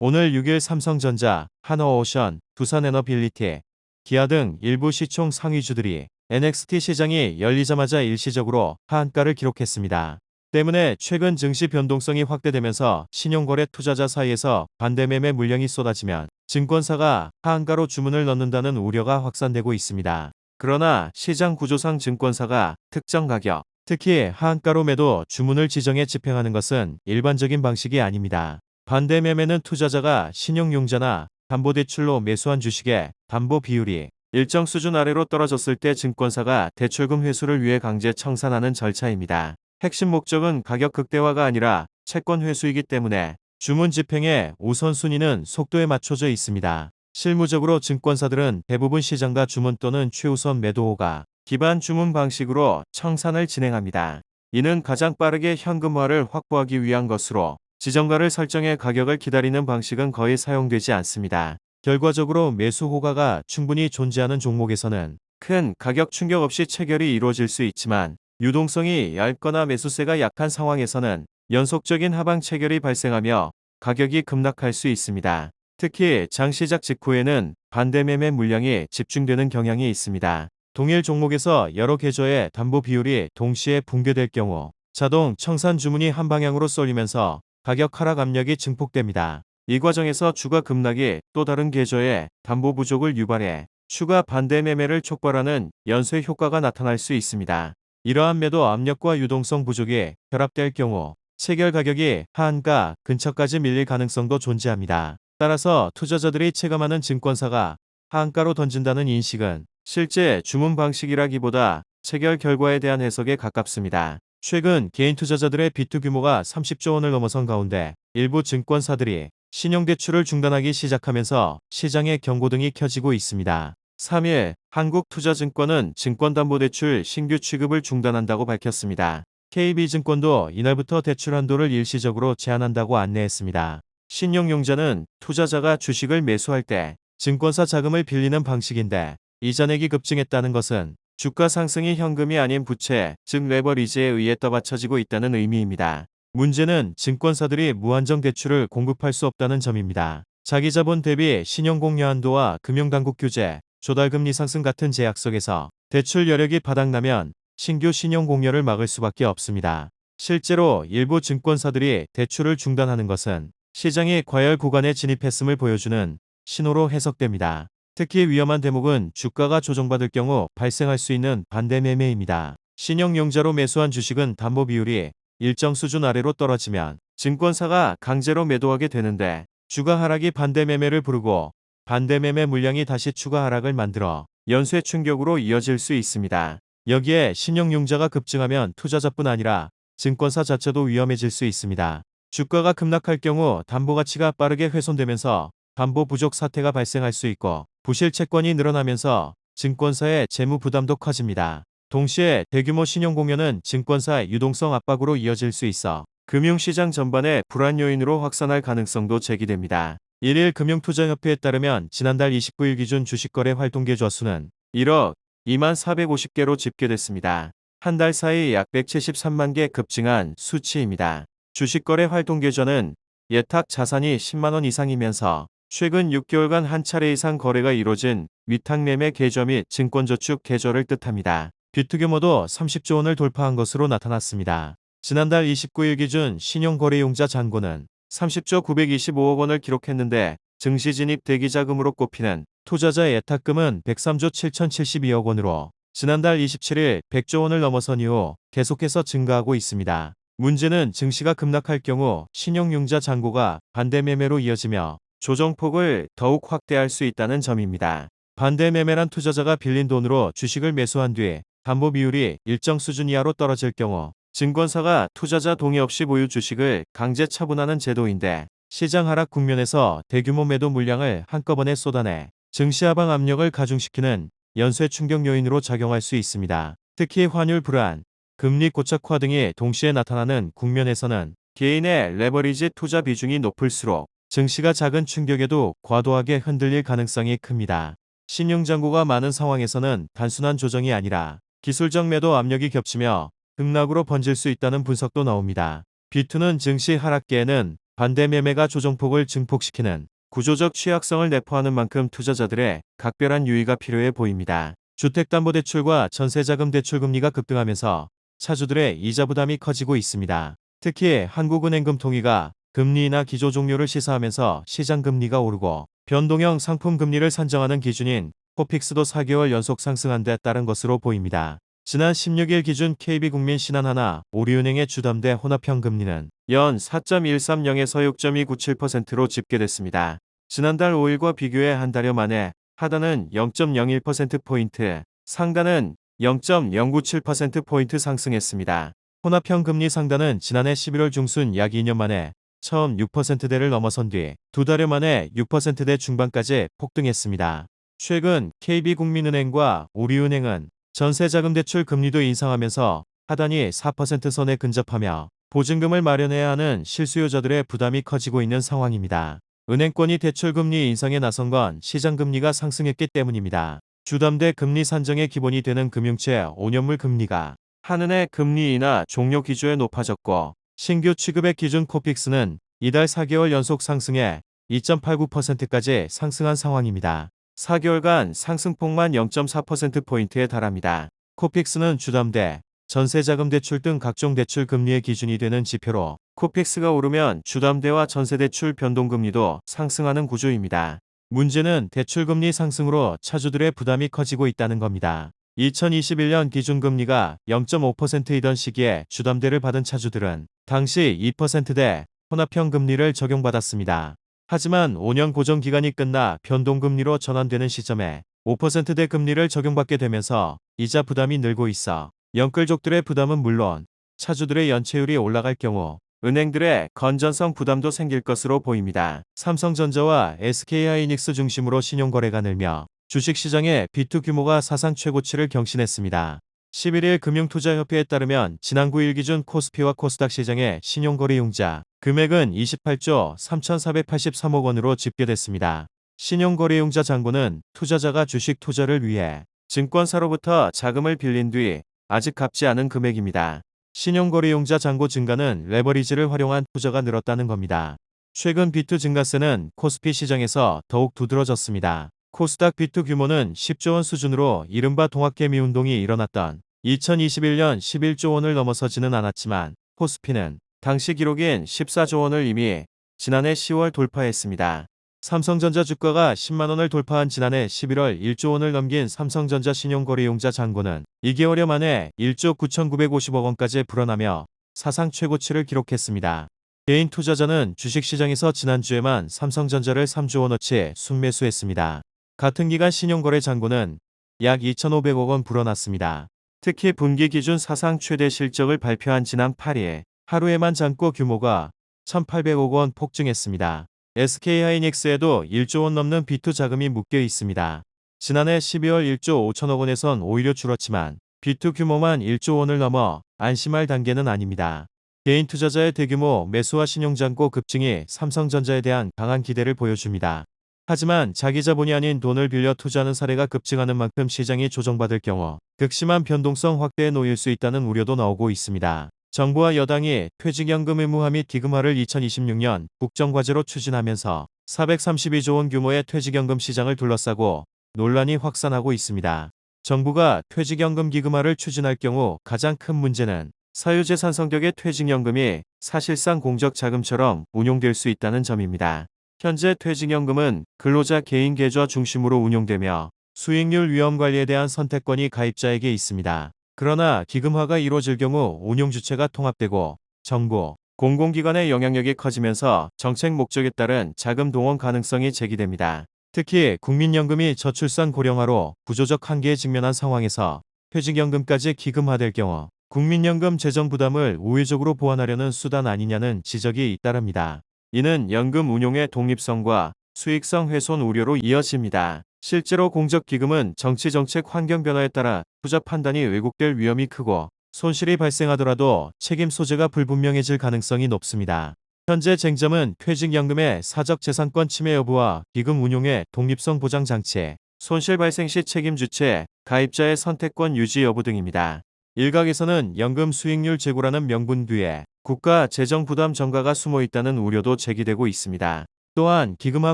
오늘 6일 삼성전자, 한화오션, 두산에너빌리티, 기아 등 일부 시총 상위주들이 NXT 시장이 열리자마자 일시적으로 하한가를 기록했습니다. 때문에 최근 증시 변동성이 확대되면서 신용거래 투자자 사이에서 반대매매 물량이 쏟아지면 증권사가 하한가로 주문을 넣는다는 우려가 확산되고 있습니다. 그러나 시장 구조상 증권사가 특정 가격, 특히 하한가로 매도 주문을 지정해 집행하는 것은 일반적인 방식이 아닙니다. 반대 매매는 투자자가 신용융자나 담보대출로 매수한 주식의 담보 비율이 일정 수준 아래로 떨어졌을 때 증권사가 대출금 회수를 위해 강제 청산하는 절차입니다. 핵심 목적은 가격 극대화가 아니라 채권 회수이기 때문에 주문 집행의 우선순위는 속도에 맞춰져 있습니다. 실무적으로 증권사들은 대부분 시장가 주문 또는 최우선 매도호가 기반 주문 방식으로 청산을 진행합니다. 이는 가장 빠르게 현금화를 확보하기 위한 것으로 지정가를 설정해 가격을 기다리는 방식은 거의 사용되지 않습니다. 결과적으로 매수 호가가 충분히 존재하는 종목에서는 큰 가격 충격 없이 체결이 이루어질 수 있지만 유동성이 얇거나 매수세가 약한 상황에서는 연속적인 하방 체결이 발생하며 가격이 급락할 수 있습니다. 특히 장 시작 직후에는 반대매매 물량이 집중되는 경향이 있습니다. 동일 종목에서 여러 계좌의 담보 비율이 동시에 붕괴될 경우 자동 청산 주문이 한 방향으로 쏠리면서 가격 하락 압력이 증폭됩니다. 이 과정에서 주가 급락이 또 다른 계좌의 담보 부족을 유발해 추가 반대 매매를 촉발하는 연쇄 효과가 나타날 수 있습니다. 이러한 매도 압력과 유동성 부족이 결합될 경우 체결 가격이 하한가 근처까지 밀릴 가능성도 존재합니다. 따라서 투자자들이 체감하는 증권사가 하한가로 던진다는 인식은 실제 주문 방식이라기보다 체결 결과에 대한 해석에 가깝습니다. 최근 개인 투자자들의 비투 규모가 30조 원을 넘어선 가운데 일부 증권사들이 신용대출을 중단하기 시작하면서 시장의 경고등이 켜지고 있습니다. 3일 한국투자증권은 증권담보대출 신규 취급을 중단한다고 밝혔습니다. KB증권도 이날부터 대출 한도를 일시적으로 제한한다고 안내했습니다. 신용융자는 투자자가 주식을 매수할 때 증권사 자금을 빌리는 방식인데 이자액이 급증했다는 것은 주가 상승이 현금이 아닌 부채, 즉 레버리지에 의해 떠받쳐지고 있다는 의미입니다. 문제는 증권사들이 무한정 대출을 공급할 수 없다는 점입니다. 자기자본 대비 신용공여 한도와 금융당국 규제, 조달금리 상승 같은 제약 속에서 대출 여력이 바닥나면 신규 신용공여를 막을 수밖에 없습니다. 실제로 일부 증권사들이 대출을 중단하는 것은 시장이 과열 구간에 진입했음을 보여주는 신호로 해석됩니다. 특히 위험한 대목은 주가가 조정받을 경우 발생할 수 있는 반대 매매입니다. 신용융자로 매수한 주식은 담보 비율이 일정 수준 아래로 떨어지면 증권사가 강제로 매도하게 되는데 주가 하락이 반대 매매를 부르고 반대 매매 물량이 다시 추가 하락을 만들어 연쇄 충격으로 이어질 수 있습니다. 여기에 신용융자가 급증하면 투자자뿐 아니라 증권사 자체도 위험해질 수 있습니다. 주가가 급락할 경우 담보 가치가 빠르게 훼손되면서 담보 부족 사태가 발생할 수 있고 부실 채권이 늘어나면서 증권사의 재무 부담도 커집니다. 동시에 대규모 신용공여는 증권사 유동성 압박으로 이어질 수 있어 금융시장 전반의 불안 요인으로 확산할 가능성도 제기됩니다. 1일 금융투자협회에 따르면 지난달 29일 기준 주식거래 활동계좌 수는 1억 2450개로 집계됐습니다. 한 달 사이 약 173만 개 급증한 수치입니다. 주식거래 활동계좌는 예탁 자산이 10만 원 이상이면서 최근 6개월간 한 차례 이상 거래가 이뤄진 위탁매매 계좌 및 증권저축 계좌를 뜻합니다. 비투 규모도 30조 원을 돌파한 것으로 나타났습니다. 지난달 29일 기준 신용거래용자 잔고는 30조 925억 원을 기록했는데 증시 진입 대기 자금으로 꼽히는 투자자 예탁금은 103조 7072억 원으로 지난달 27일 100조 원을 넘어선 이후 계속해서 증가하고 있습니다. 문제는 증시가 급락할 경우 신용융자 잔고가 반대 매매로 이어지며 조정폭을 더욱 확대할 수 있다는 점입니다. 반대 매매란 투자자가 빌린 돈으로 주식을 매수한 뒤 담보 비율이 일정 수준 이하로 떨어질 경우 증권사가 투자자 동의 없이 보유 주식을 강제 처분하는 제도인데 시장 하락 국면에서 대규모 매도 물량을 한꺼번에 쏟아내 증시 하방 압력을 가중시키는 연쇄 충격 요인으로 작용할 수 있습니다. 특히 환율 불안, 금리 고착화 등이 동시에 나타나는 국면에서는 개인의 레버리지 투자 비중이 높을수록 증시가 작은 충격에도 과도하게 흔들릴 가능성이 큽니다. 신용잔고가 많은 상황에서는 단순한 조정이 아니라 기술적 매도 압력이 겹치며 급락으로 번질 수 있다는 분석도 나옵니다. 비투는 증시 하락기에는 반대 매매가 조정폭을 증폭시키는 구조적 취약성을 내포하는 만큼 투자자들의 각별한 유의가 필요해 보입니다. 주택담보대출과 전세자금대출 금리가 급등하면서 차주들의 이자 부담이 커지고 있습니다. 특히 한국은행금통위가 금리 인하 기조 종료를 시사하면서 시장 금리가 오르고 변동형 상품 금리를 산정하는 기준인 코픽스도 4개월 연속 상승한 데 따른 것으로 보입니다. 지난 16일 기준 KB국민 신한하나 우리은행의 주담대 혼합형 금리는 연 4.130에서 6.297%로 집계됐습니다. 지난달 5일과 비교해 한 달여 만에 하단은 0.01%포인트, 상단은 0.097%포인트 상승했습니다. 혼합형 금리 상단은 지난해 11월 중순 약 2년 만에 처음 6%대를 넘어선 뒤 두 달여 만에 6%대 중반까지 폭등했습니다. 최근 KB국민은행과 우리은행은 전세자금대출 금리도 인상하면서 하단이 4% 선에 근접하며 보증금을 마련해야 하는 실수요자들의 부담이 커지고 있는 상황입니다. 은행권이 대출금리 인상에 나선 건 시장금리가 상승했기 때문입니다. 주담대 금리 산정의 기본이 되는 금융채 5년물 금리가 한은의 금리 인하 종료 기조에 높아졌고 신규 취급의 기준 코픽스는 이달 4개월 연속 상승해 2.89%까지 상승한 상황입니다. 4개월간 상승폭만 0.4%포인트에 달합니다. 코픽스는 주담대, 전세자금대출 등 각종 대출 금리의 기준이 되는 지표로 코픽스가 오르면 주담대와 전세대출 변동금리도 상승하는 구조입니다. 문제는 대출금리 상승으로 차주들의 부담이 커지고 있다는 겁니다. 2021년 기준금리가 0.5%이던 시기에 주담대를 받은 차주들은 당시 2%대 혼합형 금리를 적용받았습니다. 하지만 5년 고정기간이 끝나 변동금리로 전환되는 시점에 5%대 금리를 적용받게 되면서 이자 부담이 늘고 있어 영끌족들의 부담은 물론 차주들의 연체율이 올라갈 경우 은행들의 건전성 부담도 생길 것으로 보입니다. 삼성전자와 SK하이닉스 중심으로 신용거래가 늘며 주식시장의 비투 규모가 사상 최고치를 경신했습니다. 11일 금융투자협회에 따르면 지난 9일 기준 코스피와 코스닥 시장의 신용거래융자 금액은 28조 3,483억 원으로 집계됐습니다. 신용거래융자 잔고는 투자자가 주식 투자를 위해 증권사로부터 자금을 빌린 뒤 아직 갚지 않은 금액입니다. 신용거래융자 잔고 증가는 레버리지를 활용한 투자가 늘었다는 겁니다. 최근 비투 증가세는 코스피 시장에서 더욱 두드러졌습니다. 코스닥 비투 규모는 10조 원 수준으로 이른바 동학개미 운동이 일어났던 2021년 11조 원을 넘어서지는 않았지만 코스피는 당시 기록인 14조 원을 이미 지난해 10월 돌파했습니다. 삼성전자 주가가 10만 원을 돌파한 지난해 11월 1조 원을 넘긴 삼성전자 신용거래융자 잔고는 2개월여 만에 1조 9,950억 원까지 불어나며 사상 최고치를 기록했습니다. 개인 투자자는 주식시장에서 지난주에만 삼성전자를 3조 원어치 순매수했습니다. 같은 기간 신용거래 잔고는 약 2,500억 원 불어났습니다. 특히 분기 기준 사상 최대 실적을 발표한 지난 8일 하루에만 잔고 규모가 1,800억 원 폭증했습니다. SK하이닉스에도 1조 원 넘는 비투 자금이 묶여 있습니다. 지난해 12월 1조 5천억 원에선 오히려 줄었지만 비투 규모만 1조 원을 넘어 안심할 단계는 아닙니다. 개인 투자자의 대규모 매수와 신용잔고 급증이 삼성전자에 대한 강한 기대를 보여줍니다. 하지만 자기 자본이 아닌 돈을 빌려 투자하는 사례가 급증하는 만큼 시장이 조정받을 경우 극심한 변동성 확대에 놓일 수 있다는 우려도 나오고 있습니다. 정부와 여당이 퇴직연금 의무화 및 기금화를 2026년 국정과제로 추진하면서 432조 원 규모의 퇴직연금 시장을 둘러싸고 논란이 확산하고 있습니다. 정부가 퇴직연금 기금화를 추진할 경우 가장 큰 문제는 사유재산 성격의 퇴직연금이 사실상 공적자금처럼 운용될 수 있다는 점입니다. 현재 퇴직연금은 근로자 개인 계좌 중심으로 운용되며 수익률 위험 관리에 대한 선택권이 가입자에게 있습니다. 그러나 기금화가 이루어질 경우 운용 주체가 통합되고 정부, 공공기관의 영향력이 커지면서 정책 목적에 따른 자금 동원 가능성이 제기됩니다. 특히 국민연금이 저출산 고령화로 구조적 한계에 직면한 상황에서 퇴직연금까지 기금화될 경우 국민연금 재정 부담을 우회적으로 보완하려는 수단 아니냐는 지적이 잇따릅니다. 이는 연금 운용의 독립성과 수익성 훼손 우려로 이어집니다. 실제로 공적기금은 정치정책 환경 변화에 따라 투자 판단이 왜곡될 위험이 크고 손실이 발생하더라도 책임 소재가 불분명해질 가능성이 높습니다. 현재 쟁점은 퇴직연금의 사적재산권 침해 여부와 기금 운용의 독립성 보장 장치, 손실 발생 시 책임 주체, 가입자의 선택권 유지 여부 등입니다. 일각에서는 연금 수익률 제고라는 명분 뒤에 국가 재정 부담 전가가 숨어 있다는 우려도 제기되고 있습니다. 또한 기금화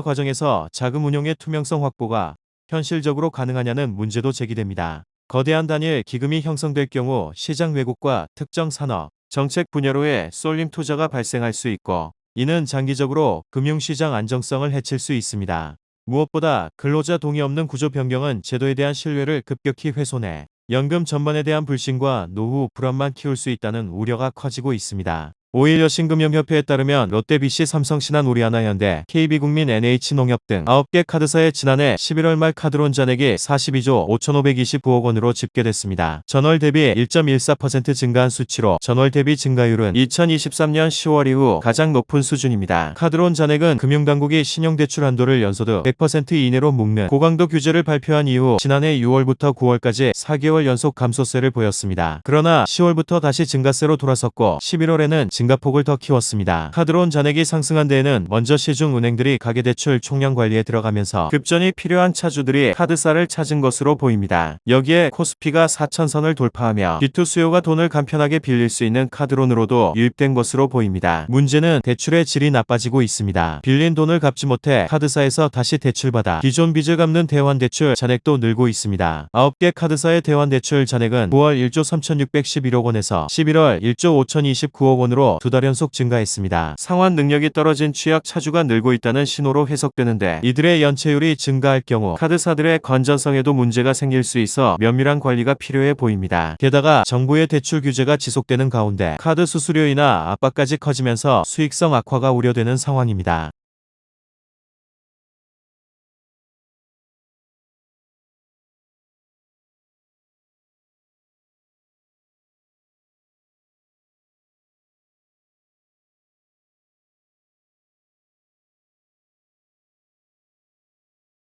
과정에서 자금 운용의 투명성 확보가 현실적으로 가능하냐는 문제도 제기됩니다. 거대한 단일 기금이 형성될 경우 시장 왜곡과 특정 산업, 정책 분야로의 쏠림 투자가 발생할 수 있고 이는 장기적으로 금융시장 안정성을 해칠 수 있습니다. 무엇보다 근로자 동의 없는 구조 변경은 제도에 대한 신뢰를 급격히 훼손해 연금 전반에 대한 불신과 노후 불안만 키울 수 있다는 우려가 커지고 있습니다. 오히려 신금융협회에 따르면 롯데, BC, 삼성, 신한, 우리하나현대, KB국민, NH농협 등 9개 카드사의 지난해 11월 말 카드론 잔액이 42조 5,529억 원으로 집계됐습니다. 전월 대비 1.14% 증가한 수치로 전월 대비 증가율은 2023년 10월 이후 가장 높은 수준입니다. 카드론 잔액은 금융당국이 신용대출 한도를 연소득 100% 이내로 묶는 고강도 규제를 발표한 이후 지난해 6월부터 9월까지 4개월 연속 감소세를 보였습니다. 그러나 10월부터 다시 증가세로 돌아섰고 11월에는 증가폭을 더 키웠습니다. 카드론 잔액이 상승한 데에는 먼저 시중은행들이 가계대출 총량 관리에 들어가면서 급전이 필요한 차주들이 카드사를 찾은 것으로 보입니다. 여기에 코스피가 4,000선을 돌파하며 뒤투 수요가 돈을 간편하게 빌릴 수 있는 카드론으로도 유입된 것으로 보입니다. 문제는 대출의 질이 나빠지고 있습니다. 빌린 돈을 갚지 못해 카드사에서 다시 대출받아 기존 빚을 갚는 대환대출 잔액도 늘고 있습니다. 9개 카드사의 대환대출 잔액은 9월 1조 3,611억 원에서 11월 1조 5,029억 원으로 두 달 연속 증가했습니다. 상환 능력이 떨어진 취약 차주가 늘고 있다는 신호로 해석되는데 이들의 연체율이 증가할 경우 카드사들의 건전성에도 문제가 생길 수 있어 면밀한 관리가 필요해 보입니다. 게다가 정부의 대출 규제가 지속되는 가운데 카드 수수료이나 압박까지 커지면서 수익성 악화가 우려되는 상황입니다.